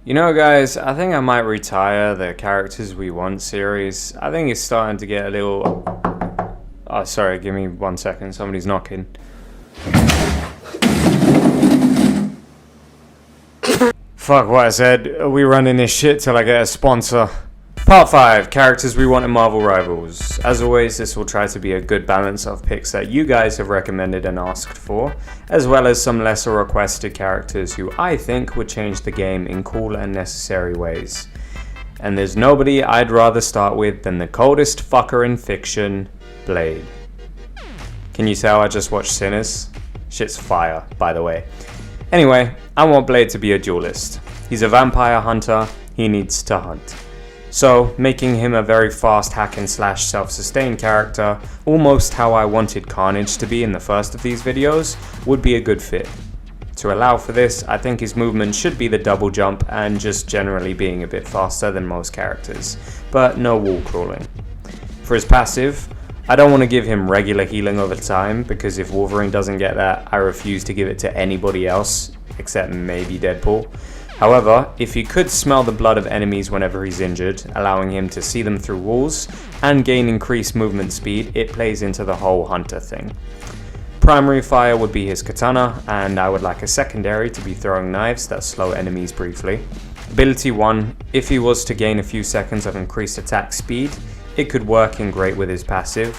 You know guys, I think I might retire the Characters We Want series. I think it's starting to get a little... Oh, sorry, give me 1 second, somebody's knocking. Fuck what I said, we running this shit till I get a sponsor. Part 5, Characters We Want in Marvel Rivals. As always, this will try to be a good balance of picks that you guys have recommended and asked for, as well as some lesser requested characters who I think would change the game in cool and necessary ways. And there's nobody I'd rather start with than the coldest fucker in fiction, Blade. Can you tell I just watched Sinners? Shit's fire, by the way. Anyway, I want Blade to be a duelist. He's a vampire hunter, he needs to hunt. So, making him a very fast hack and slash self-sustained character, almost how I wanted Carnage to be in the first of these videos, would be a good fit. To allow for this, I think his movement should be the double jump and just generally being a bit faster than most characters, but no wall crawling. For his passive, I don't want to give him regular healing over time, because if Wolverine doesn't get that, I refuse to give it to anybody else, except maybe Deadpool. However, if he could smell the blood of enemies whenever he's injured, allowing him to see them through walls, and gain increased movement speed, it plays into the whole hunter thing. Primary fire would be his katana, and I would like a secondary to be throwing knives that slow enemies briefly. Ability 1, if he was to gain a few seconds of increased attack speed, it could work in great with his passive.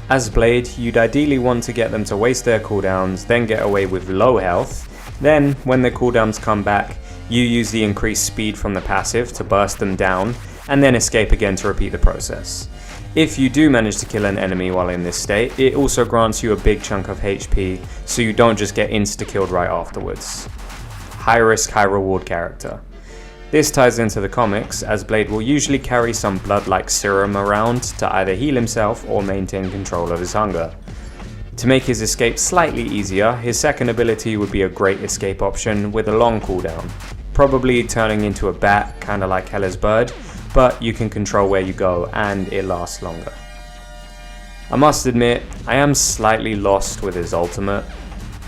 As Blade, you'd ideally want to get them to waste their cooldowns, then get away with low health, then, when their cooldowns come back, you use the increased speed from the passive to burst them down, and then escape again to repeat the process. If you do manage to kill an enemy while in this state, it also grants you a big chunk of HP, so you don't just get insta-killed right afterwards. High risk, high reward character. This ties into the comics, as Blade will usually carry some blood-like serum around to either heal himself or maintain control of his hunger. To make his escape slightly easier, his second ability would be a great escape option with a long cooldown. Probably turning into a bat, kinda like Heller's bird, but you can control where you go and it lasts longer. I must admit, I am slightly lost with his ultimate.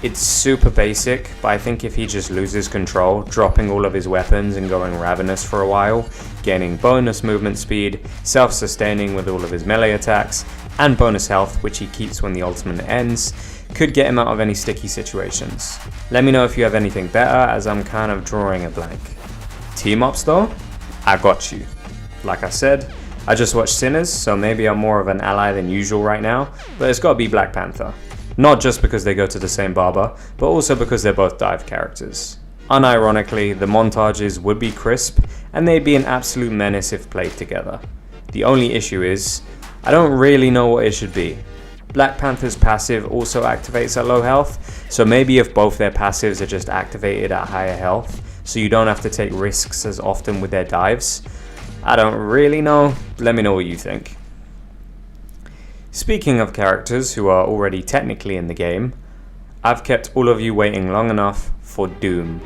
It's super basic, but I think if he just loses control, dropping all of his weapons and going ravenous for a while, gaining bonus movement speed, self-sustaining with all of his melee attacks, and bonus health, which he keeps when the ultimate ends, could get him out of any sticky situations. Let me know if you have anything better, as I'm kind of drawing a blank. Team ups though? I got you. Like I said, I just watched Sinners, so maybe I'm more of an ally than usual right now, but it's gotta be Black Panther. Not just because they go to the same barber, but also because they're both dive characters. Unironically, the montages would be crisp, and they'd be an absolute menace if played together. The only issue is, I don't really know what it should be. Black Panther's passive also activates at low health, so maybe if both their passives are just activated at higher health, so you don't have to take risks as often with their dives. I don't really know, let me know what you think. Speaking of characters who are already technically in the game, I've kept all of you waiting long enough for Doom.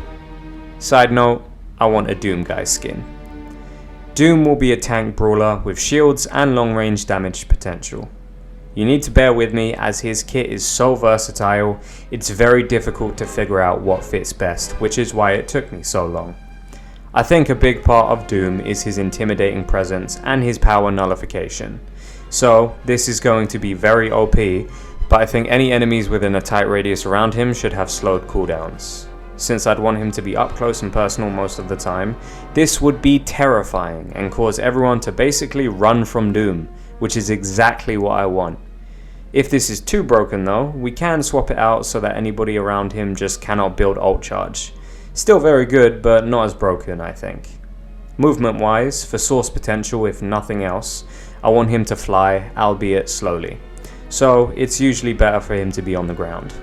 Side note, I want a Doom guy skin. Doom will be a tank brawler with shields and long range damage potential. You need to bear with me, as his kit is so versatile, it's very difficult to figure out what fits best, which is why it took me so long. I think a big part of Doom is his intimidating presence and his power nullification. So this is going to be very OP, but I think any enemies within a tight radius around him should have slowed cooldowns. Since I'd want him to be up close and personal most of the time, this would be terrifying and cause everyone to basically run from Doom, which is exactly what I want. If this is too broken though, we can swap it out so that anybody around him just cannot build ult charge. Still very good, but not as broken, I think. Movement wise, for source potential if nothing else, I want him to fly, albeit slowly. So it's usually better for him to be on the ground.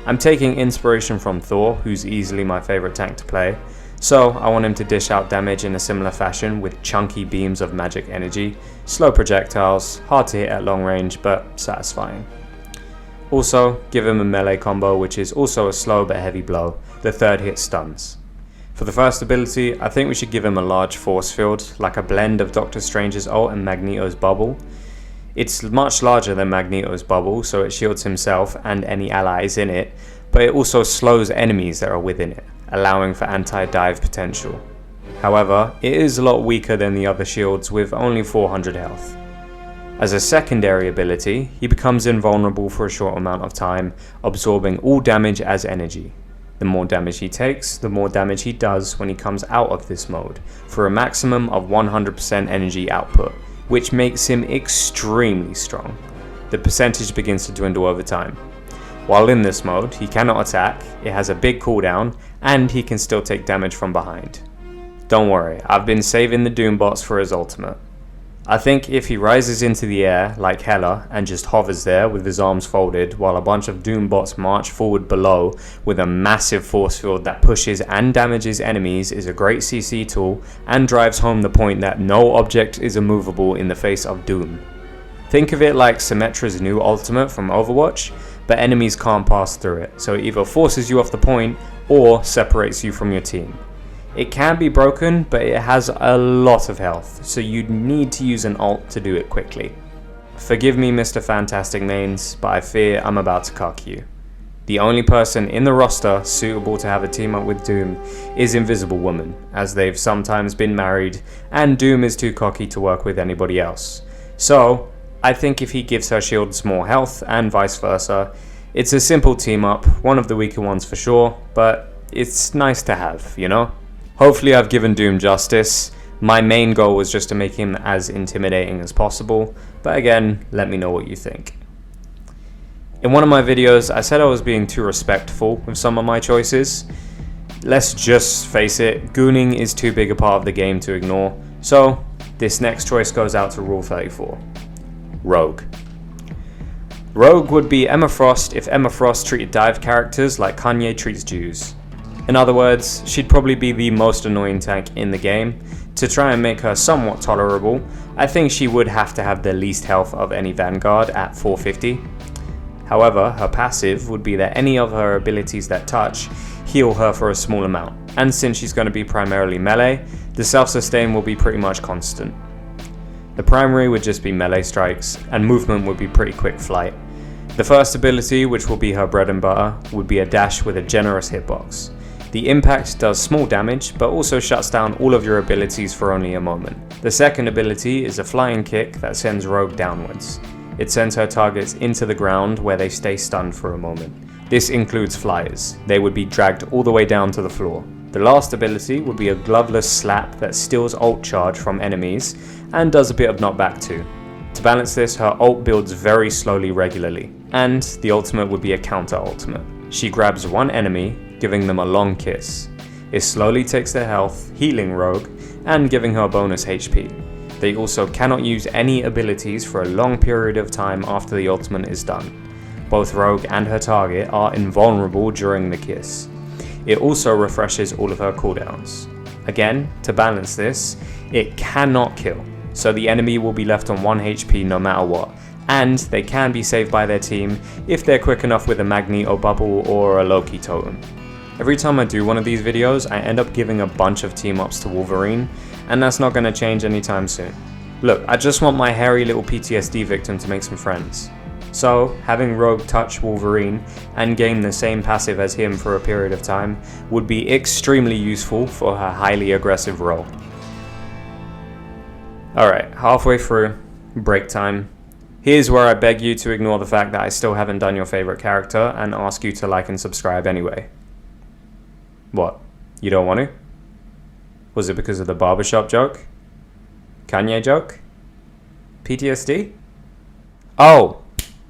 I'm taking inspiration from Thor, who's easily my favorite tank to play, so I want him to dish out damage in a similar fashion with chunky beams of magic energy, slow projectiles, hard to hit at long range but satisfying. Also, give him a melee combo which is also a slow but heavy blow, the third hit stuns. For the first ability, I think we should give him a large force field, like a blend of Doctor Strange's ult and Magneto's bubble. It's much larger than Magneto's bubble, so it shields himself and any allies in it, but it also slows enemies that are within it, allowing for anti-dive potential. However, it is a lot weaker than the other shields with only 400 health. As a secondary ability, he becomes invulnerable for a short amount of time, absorbing all damage as energy. The more damage he takes, the more damage he does when he comes out of this mode, for a maximum of 100% energy output, which makes him extremely strong. The percentage begins to dwindle over time. While in this mode, he cannot attack, it has a big cooldown, and he can still take damage from behind. Don't worry, I've been saving the Doom bots for his ultimate. I think if he rises into the air like Hela and just hovers there with his arms folded while a bunch of Doom bots march forward below with a massive force field that pushes and damages enemies is a great CC tool and drives home the point that no object is immovable in the face of Doom. Think of it like Symmetra's new ultimate from Overwatch, but enemies can't pass through it, so it either forces you off the point or separates you from your team. It can be broken, but it has a lot of health, so you'd need to use an ult to do it quickly. Forgive me, Mr. Fantastic Mains, but I fear I'm about to cuck you. The only person in the roster suitable to have a team up with Doom is Invisible Woman, as they've sometimes been married, and Doom is too cocky to work with anybody else. So, I think if he gives her shields more health, and vice versa, it's a simple team up, one of the weaker ones for sure, but it's nice to have, you know? Hopefully I've given Doom justice. My main goal was just to make him as intimidating as possible, but again, let me know what you think. In one of my videos, I said I was being too respectful with some of my choices. Let's just face it, gooning is too big a part of the game to ignore, so this next choice goes out to Rule 34. Rogue. Rogue would be Emma Frost if Emma Frost treated dive characters like Kanye treats Jews. In other words, she'd probably be the most annoying tank in the game. To try and make her somewhat tolerable, I think she would have to have the least health of any Vanguard at 450. However, her passive would be that any of her abilities that touch heal her for a small amount, and since she's going to be primarily melee, the self-sustain will be pretty much constant. The primary would just be melee strikes, and movement would be pretty quick flight. The first ability, which will be her bread and butter, would be a dash with a generous hitbox. The impact does small damage, but also shuts down all of your abilities for only a moment. The second ability is a flying kick that sends Rogue downwards. It sends her targets into the ground where they stay stunned for a moment. This includes flyers. They would be dragged all the way down to the floor. The last ability would be a gloveless slap that steals ult charge from enemies and does a bit of knockback too. To balance this, her ult builds very slowly regularly, and the ultimate would be a counter ultimate. She grabs one enemy, giving them a long kiss. It slowly takes their health, healing Rogue, and giving her bonus HP. They also cannot use any abilities for a long period of time after the ultimate is done. Both Rogue and her target are invulnerable during the kiss. It also refreshes all of her cooldowns. Again, to balance this, it cannot kill, so the enemy will be left on 1 HP no matter what, and they can be saved by their team if they're quick enough with a Magneto bubble or a Loki totem. Every time I do one of these videos, I end up giving a bunch of team-ups to Wolverine, and that's not going to change anytime soon. Look, I just want my hairy little PTSD victim to make some friends. So, having Rogue touch Wolverine and gain the same passive as him for a period of time would be extremely useful for her highly aggressive role. Alright, halfway through, break time. Here's where I beg you to ignore the fact that I still haven't done your favorite character and ask you to like and subscribe anyway. What? You don't want to? Was it because of the barbershop joke? Kanye joke? PTSD? Oh!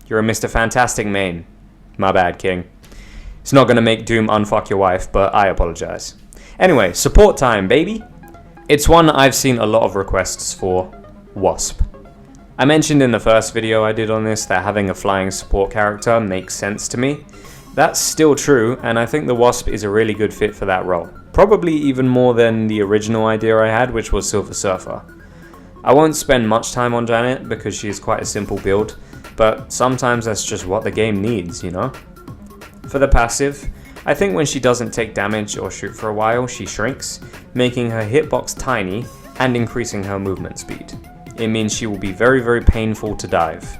You're a Mr. Fantastic main. My bad, King. It's not gonna make Doom unfuck your wife, but I apologize. Anyway, support time, baby! It's one I've seen a lot of requests for. Wasp. I mentioned in the first video I did on this that having a flying support character makes sense to me. That's still true, and I think the Wasp is a really good fit for that role. Probably even more than the original idea I had, which was Silver Surfer. I won't spend much time on Janet because she is quite a simple build, but sometimes that's just what the game needs, you know? For the passive, I think when she doesn't take damage or shoot for a while, she shrinks, making her hitbox tiny and increasing her movement speed. It means she will be very, very painful to dive.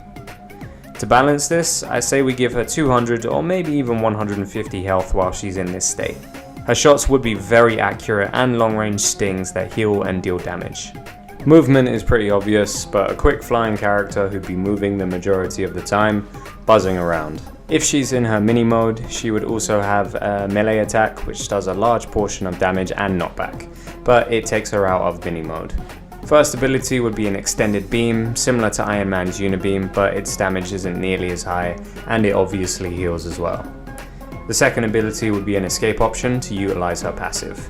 To balance this, I say we give her 200 or maybe even 150 health while she's in this state. Her shots would be very accurate and long-range stings that heal and deal damage. Movement is pretty obvious, but a quick flying character who'd be moving the majority of the time, buzzing around. If she's in her mini mode, she would also have a melee attack which does a large portion of damage and knockback, but it takes her out of mini mode. First ability would be an extended beam, similar to Iron Man's Unibeam, but its damage isn't nearly as high, and it obviously heals as well. The second ability would be an escape option to utilize her passive.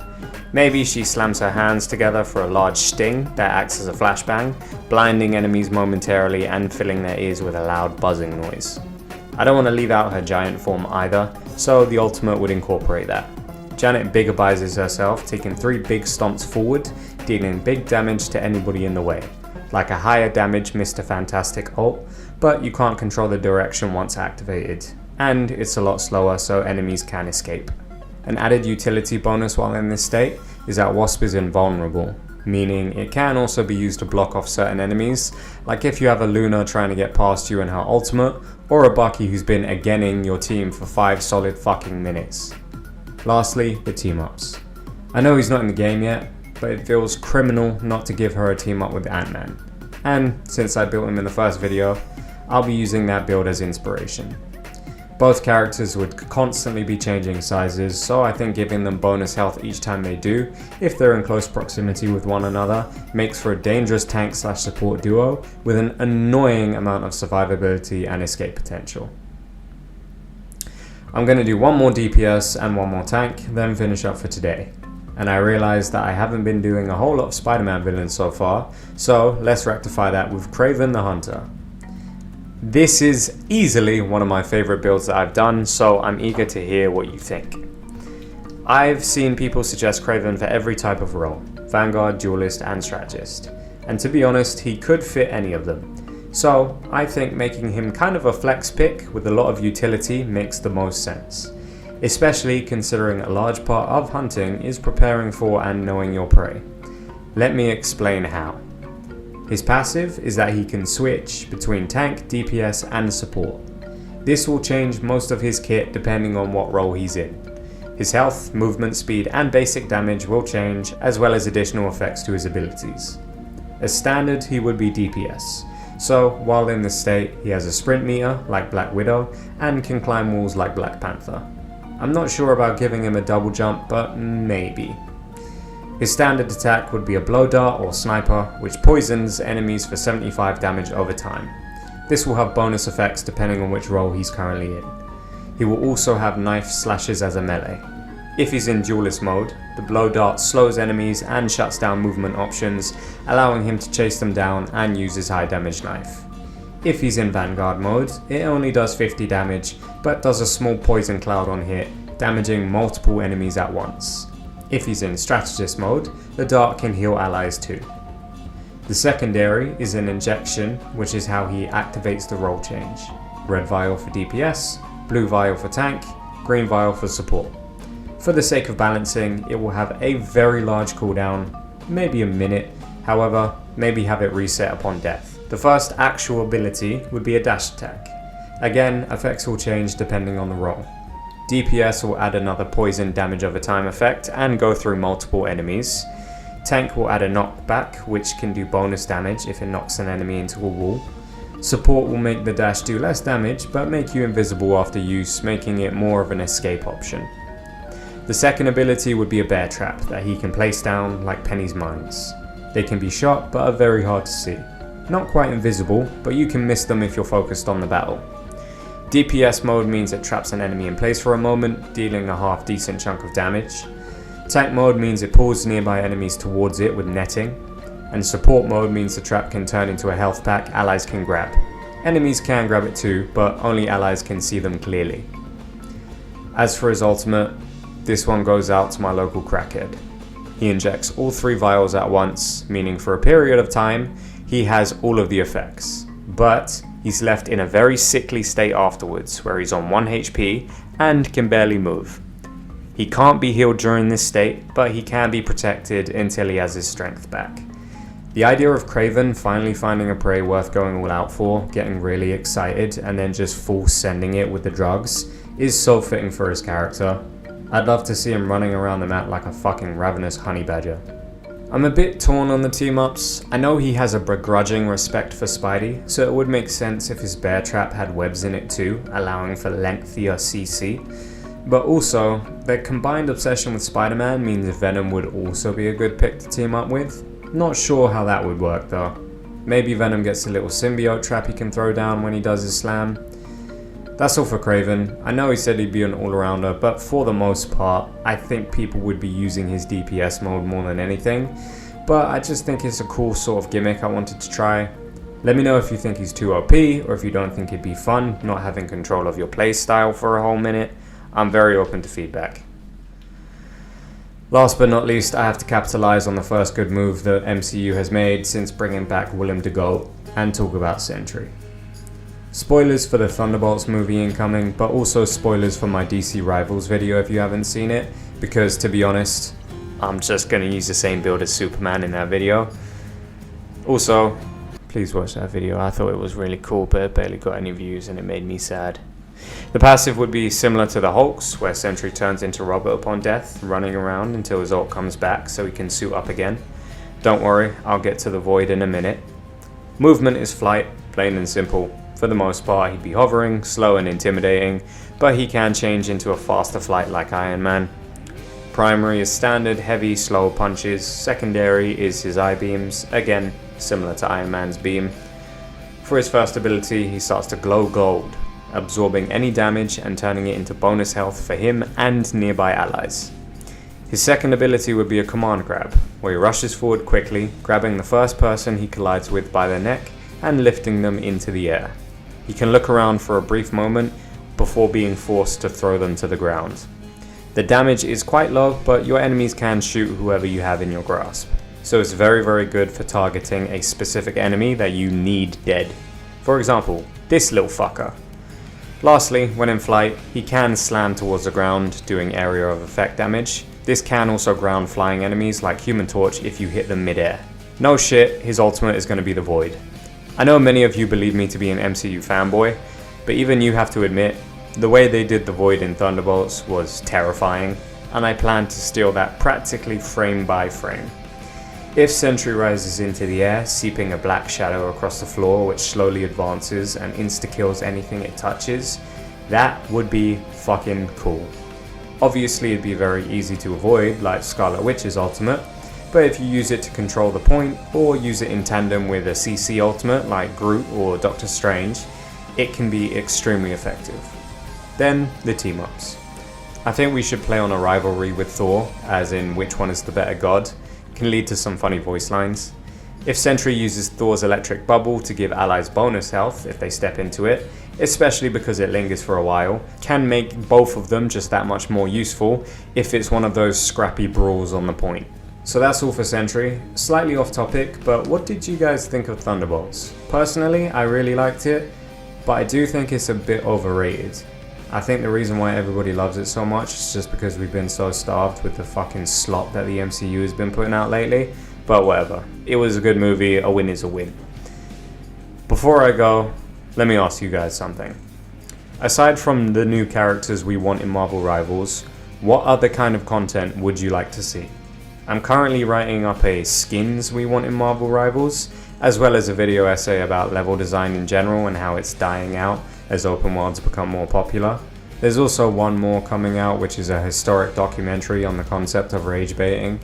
Maybe she slams her hands together for a large sting that acts as a flashbang, blinding enemies momentarily and filling their ears with a loud buzzing noise. I don't want to leave out her giant form either, so the ultimate would incorporate that. Janet bigabizes herself, taking 3 big stomps forward, dealing big damage to anybody in the way. Like a higher damage Mr. Fantastic ult, but you can't control the direction once activated. And it's a lot slower, so enemies can escape. An added utility bonus while in this state is that Wasp is invulnerable, meaning it can also be used to block off certain enemies, like if you have a Luna trying to get past you in her ultimate, or a Bucky who's been againing your team for 5 solid fucking minutes. Lastly, the team-ups. I know he's not in the game yet, but it feels criminal not to give her a team-up with Ant-Man. And since I built him in the first video, I'll be using that build as inspiration. Both characters would constantly be changing sizes, so I think giving them bonus health each time they do, if they're in close proximity with one another, makes for a dangerous tank/support duo with an annoying amount of survivability and escape potential. I'm going to do one more DPS and one more tank, then finish up for today. And I realized that I haven't been doing a whole lot of Spider-Man villains so far, so let's rectify that with Kraven the Hunter. This is easily one of my favorite builds that I've done, so I'm eager to hear what you think. I've seen people suggest Kraven for every type of role, Vanguard, Duelist and Strategist, and to be honest, he could fit any of them. So I think making him kind of a flex pick with a lot of utility makes the most sense, especially considering a large part of hunting is preparing for and knowing your prey. Let me explain how. His passive is that he can switch between tank, DPS and support. This will change most of his kit depending on what role he's in. His health, movement speed and basic damage will change, as well as additional effects to his abilities. As standard, he would be DPS, so while in this state he has a sprint meter like Black Widow and can climb walls like Black Panther. I'm not sure about giving him a double jump, but maybe. His standard attack would be a blow dart or sniper, which poisons enemies for 75 damage over time. This will have bonus effects depending on which role he's currently in. He will also have knife slashes as a melee. If he's in duelist mode, the blow dart slows enemies and shuts down movement options, allowing him to chase them down and use his high damage knife. If he's in Vanguard mode, it only does 50 damage, but does a small poison cloud on hit, damaging multiple enemies at once. If he's in Strategist mode, the dart can heal allies too. The secondary is an injection, which is how he activates the role change. Red vial for DPS, blue vial for tank, green vial for support. For the sake of balancing, it will have a very large cooldown, maybe a minute, however, maybe have it reset upon death. The first actual ability would be a dash attack. Again, effects will change depending on the role. DPS will add another poison damage over time effect and go through multiple enemies. Tank will add a knockback, which can do bonus damage if it knocks an enemy into a wall. Support will make the dash do less damage, but make you invisible after use, making it more of an escape option. The second ability would be a bear trap that he can place down like Penny's mines. They can be shot, but are very hard to see. Not quite invisible, but you can miss them if you're focused on the battle. DPS mode means it traps an enemy in place for a moment, dealing a half decent chunk of damage. Tank mode means it pulls nearby enemies towards it with netting. And support mode means the trap can turn into a health pack allies can grab. Enemies can grab it too, but only allies can see them clearly. As for his ultimate, this one goes out to my local crackhead. He injects all 3 vials at once, meaning for a period of time, he has all of the effects. But he's left in a very sickly state afterwards, where he's on 1 HP and can barely move. He can't be healed during this state, but he can be protected until he has his strength back. The idea of Kraven finally finding a prey worth going all out for, getting really excited, and then just full sending it with the drugs, is so fitting for his character. I'd love to see him running around the map like a fucking ravenous honey badger. I'm a bit torn on the team-ups. I know he has a begrudging respect for Spidey, so it would make sense if his bear trap had webs in it too, allowing for lengthier CC. But also, their combined obsession with Spider-Man means Venom would also be a good pick to team up with. Not sure how that would work though. Maybe Venom gets a little symbiote trap he can throw down when he does his slam. That's all for Kraven. I know he said he'd be an all-arounder, but for the most part, I think people would be using his DPS mode more than anything. But I just think it's a cool sort of gimmick I wanted to try. Let me know if you think he's too OP, or if you don't think it'd be fun not having control of your playstyle for a whole minute. I'm very open to feedback. Last but not least, I have to capitalize on the first good move the MCU has made since bringing back Willem Dafoe and talk about Sentry. Spoilers for the Thunderbolts movie incoming, but also spoilers for my DC Rivals video if you haven't seen it, because to be honest, I'm just gonna use the same build as Superman in that video. Also, please watch that video. I thought it was really cool, but it barely got any views and it made me sad. The passive would be similar to the Hulk's, where Sentry turns into Robert upon death, running around until his ult comes back so he can suit up again. Don't worry, I'll get to the Void in a minute. Movement is flight, plain and simple. For the most part, he'd be hovering, slow and intimidating, but he can change into a faster flight like Iron Man. Primary is standard, heavy, slow punches. Secondary is his I-beams, again, similar to Iron Man's beam. For his first ability, he starts to glow gold, absorbing any damage and turning it into bonus health for him and nearby allies. His second ability would be a command grab, where he rushes forward quickly, grabbing the first person he collides with by their neck and lifting them into the air. He can look around for a brief moment before being forced to throw them to the ground. The damage is quite low, but your enemies can shoot whoever you have in your grasp. So it's very, very good for targeting a specific enemy that you need dead. For example, this little fucker. Lastly, when in flight, he can slam towards the ground, doing area of effect damage. This can also ground flying enemies like Human Torch if you hit them mid-air. No shit, his ultimate is going to be the Void. I know many of you believe me to be an MCU fanboy, but even you have to admit, the way they did the Void in Thunderbolts was terrifying, and I plan to steal that practically frame by frame. If Sentry rises into the air, seeping a black shadow across the floor which slowly advances and insta-kills anything it touches, that would be fucking cool. Obviously it'd be very easy to avoid, like Scarlet Witch's ultimate, but if you use it to control the point, or use it in tandem with a CC ultimate like Groot or Doctor Strange, it can be extremely effective. Then, the team-ups. I think we should play on a rivalry with Thor, as in which one is the better god. Can lead to some funny voice lines. If Sentry uses Thor's electric bubble to give allies bonus health if they step into it, especially because it lingers for a while, can make both of them just that much more useful if it's one of those scrappy brawls on the point. So that's all for Sentry. Slightly off topic, but what did you guys think of Thunderbolts? Personally, I really liked it, but I do think it's a bit overrated. I think the reason why everybody loves it so much is just because we've been so starved with the fucking slop that the MCU has been putting out lately, but whatever. It was a good movie, a win is a win. Before I go, let me ask you guys something. Aside from the new characters we want in Marvel Rivals, what other kind of content would you like to see? I'm currently writing up a skins we want in Marvel Rivals, as well as a video essay about level design in general and how it's dying out as open worlds become more popular. There's also one more coming out, which is a historic documentary on the concept of rage baiting.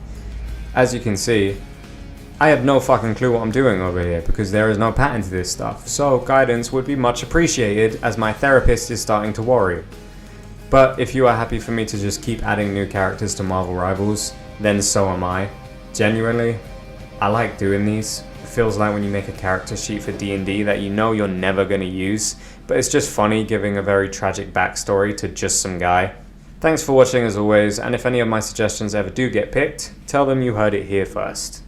As you can see, I have no fucking clue what I'm doing over here because there is no pattern to this stuff, so guidance would be much appreciated as my therapist is starting to worry. But if you are happy for me to just keep adding new characters to Marvel Rivals, then so am I. Genuinely, I like doing these. It feels like when you make a character sheet for D&D that you know you're never going to use, but it's just funny giving a very tragic backstory to just some guy. Thanks for watching as always, and if any of my suggestions ever do get picked, tell them you heard it here first.